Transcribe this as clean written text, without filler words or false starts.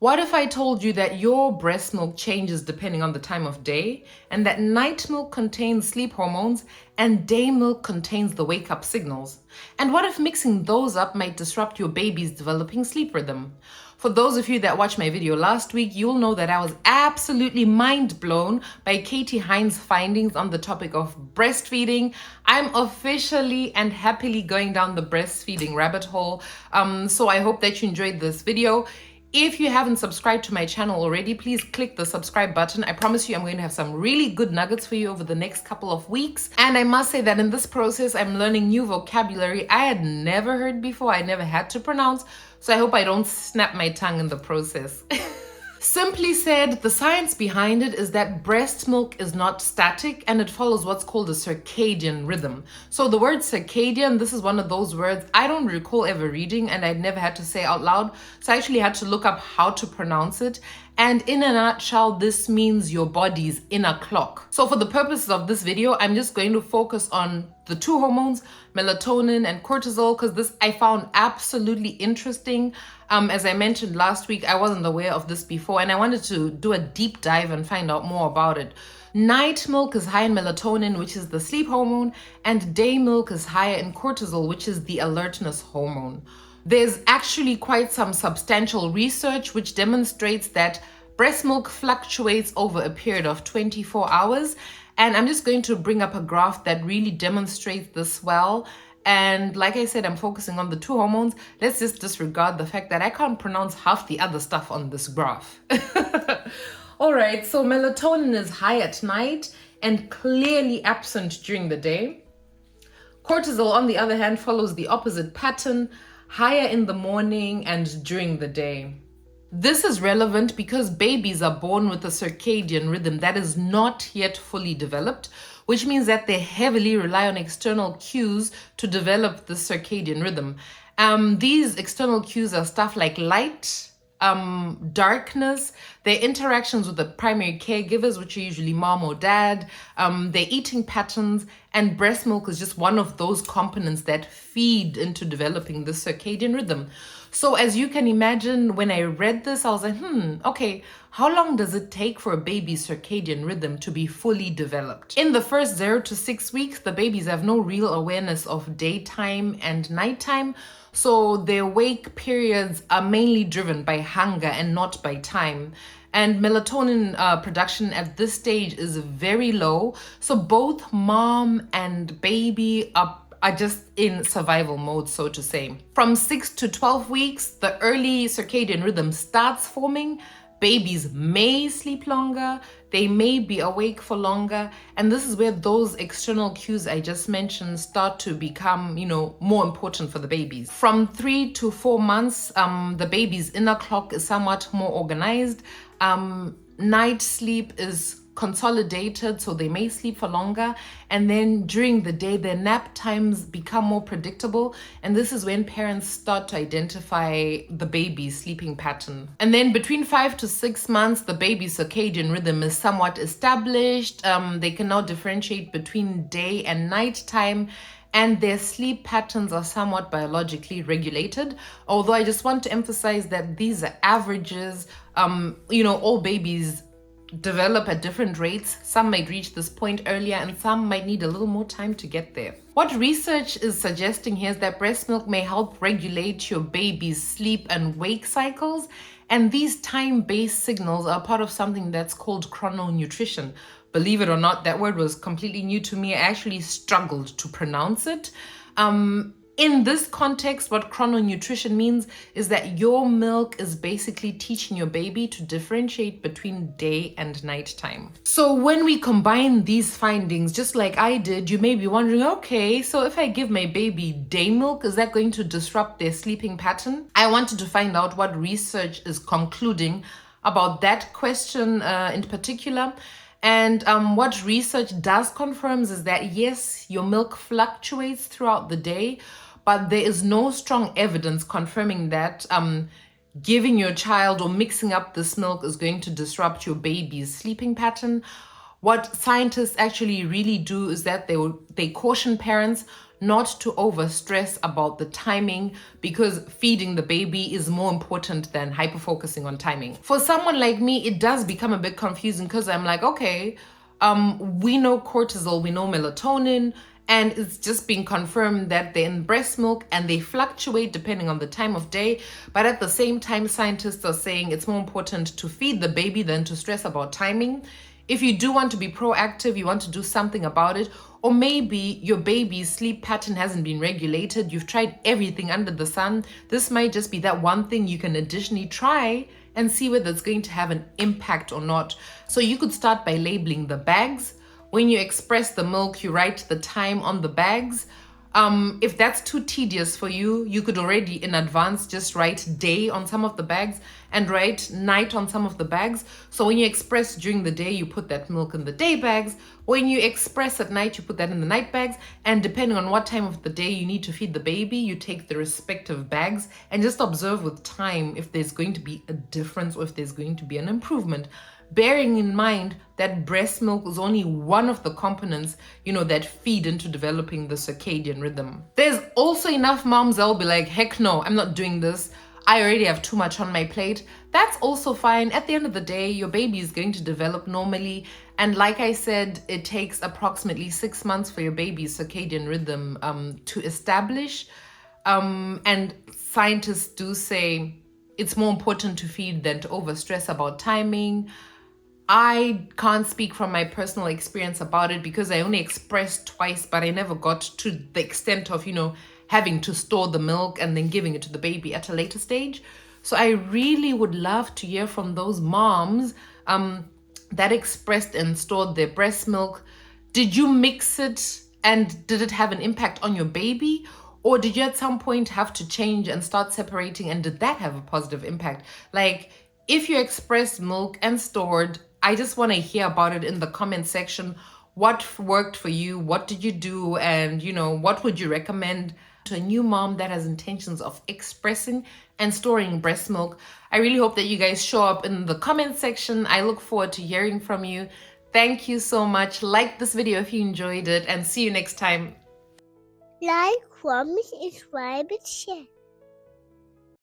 What if I told you that your breast milk changes depending on the time of day, and that night milk contains sleep hormones and day milk contains the wake up signals? And what if mixing those up might disrupt your baby's developing sleep rhythm? For those of you that watched my video last week, you'll know that I was absolutely mind blown by Katie Hines' findings on the topic of breastfeeding. I'm officially and happily going down the breastfeeding rabbit hole. So I hope that you enjoyed this video. If you haven't subscribed to my channel already, please click the subscribe button. I promise you I'm going to have some really good nuggets for you over the next couple of weeks. And I must say that in this process, I'm learning new vocabulary I had never heard before, I never had to pronounce. So I hope I don't snap my tongue in the process. Simply said, the science behind it is that breast milk is not static and it follows what's called a circadian rhythm. So the word circadian, this is one of those words I don't recall ever reading and I'd never had to say out loud. So I actually had to look up how to pronounce it. And in a nutshell, this means your body's inner clock. So for the purposes of this video, I'm just going to focus on the two hormones, melatonin and cortisol, because this I found absolutely interesting. As I mentioned last week, I wasn't aware of this before, and I wanted to do a deep dive and find out more about it. Night milk is high in melatonin, which is the sleep hormone, and day milk is higher in cortisol, which is the alertness hormone. There's actually quite some substantial research which demonstrates that breast milk fluctuates over a period of 24 hours. And I'm just going to bring up a graph that really demonstrates this well. And like I said, I'm focusing on the two hormones. Let's just disregard the fact that I can't pronounce half the other stuff on this graph. All right, so melatonin is high at night and clearly absent during the day. Cortisol, on the other hand, follows the opposite pattern, higher in the morning and during the day. This is relevant because babies are born with a circadian rhythm that is not yet fully developed, which means that they heavily rely on external cues to develop the circadian rhythm. These external cues are stuff like light, darkness, their interactions with the primary caregivers, which are usually mom or dad, their eating patterns, and breast milk is just one of those components that feed into developing the circadian rhythm. So as you can imagine, when I read this, I was like, okay, how long does it take for a baby's circadian rhythm to be fully developed? In the first 0 to 6 weeks, the babies have no real awareness of daytime and nighttime. So their wake periods are mainly driven by hunger and not by time. And melatonin production at this stage is very low. So both mom and baby are just in survival mode, so to say. From 6 to 12 weeks, the early circadian rhythm starts forming. Babies may sleep longer, they may be awake for longer, and this is where those external cues I just mentioned start to become, more important for the babies. From 3 to 4 months, the baby's inner clock is somewhat more organized. Night sleep is consolidated, so they may sleep for longer, and then during the day their nap times become more predictable, and this is when parents start to identify the baby's sleeping pattern. And then between 5 to 6 months, the baby's circadian rhythm is somewhat established. They can now differentiate between day and night time, and their sleep patterns are somewhat biologically regulated. Although I just want to emphasize that these are averages. All babies develop at different rates. Some might reach this point earlier and some might need a little more time to get there. What research is suggesting here is that breast milk may help regulate your baby's sleep and wake cycles, and these time-based signals are part of something that's called chrononutrition. Believe it or not, that word was completely new to me. I actually struggled to pronounce it. In this context, what chrononutrition means is that your milk is basically teaching your baby to differentiate between day and night time. So when we combine these findings, just like I did, you may be wondering, okay, so if I give my baby day milk, is that going to disrupt their sleeping pattern? I wanted to find out what research is concluding about that question in particular. And what research does confirm is that yes, your milk fluctuates throughout the day, but there is no strong evidence confirming that giving your child or mixing up this milk is going to disrupt your baby's sleeping pattern. What scientists actually really do is that they caution parents not to overstress about the timing, because feeding the baby is more important than hyper-focusing on timing. For someone like me, it does become a bit confusing because I'm like, okay, we know cortisol, we know melatonin, and it's just been confirmed that they're in breast milk and they fluctuate depending on the time of day. But at the same time, scientists are saying it's more important to feed the baby than to stress about timing. If you do want to be proactive, you want to do something about it, or maybe your baby's sleep pattern hasn't been regulated, you've tried everything under the sun, this might just be that one thing you can additionally try and see whether it's going to have an impact or not. So you could start by labeling the bags. When you express the milk, you write the time on the bags. If that's too tedious for you, you could already in advance just write day on some of the bags and write night on some of the bags. So when you express during the day, you put that milk in the day bags. When you express at night, you put that in the night bags. And depending on what time of the day you need to feed the baby, you take the respective bags and just observe with time if there's going to be a difference or if there's going to be an improvement. Bearing in mind that breast milk is only one of the components, that feed into developing the circadian rhythm. There's also enough moms that will be like, heck no, I'm not doing this. I already have too much on my plate. That's also fine. At the end of the day, your baby is going to develop normally. And like I said, it takes approximately 6 months for your baby's circadian rhythm to establish. And scientists do say it's more important to feed than to overstress about timing. I can't speak from my personal experience about it because I only expressed twice, but I never got to the extent of, having to store the milk and then giving it to the baby at a later stage. So I really would love to hear from those moms that expressed and stored their breast milk. Did you mix it and did it have an impact on your baby? Or did you at some point have to change and start separating, and did that have a positive impact? Like, if you expressed milk and stored, I just want to hear about it in the comment section. What worked for you? What did you do? And, what would you recommend to a new mom that has intentions of expressing and storing breast milk? I really hope that you guys show up in the comment section. I look forward to hearing from you. Thank you so much. Like this video if you enjoyed it, and see you next time. Like, comment, subscribe, and share.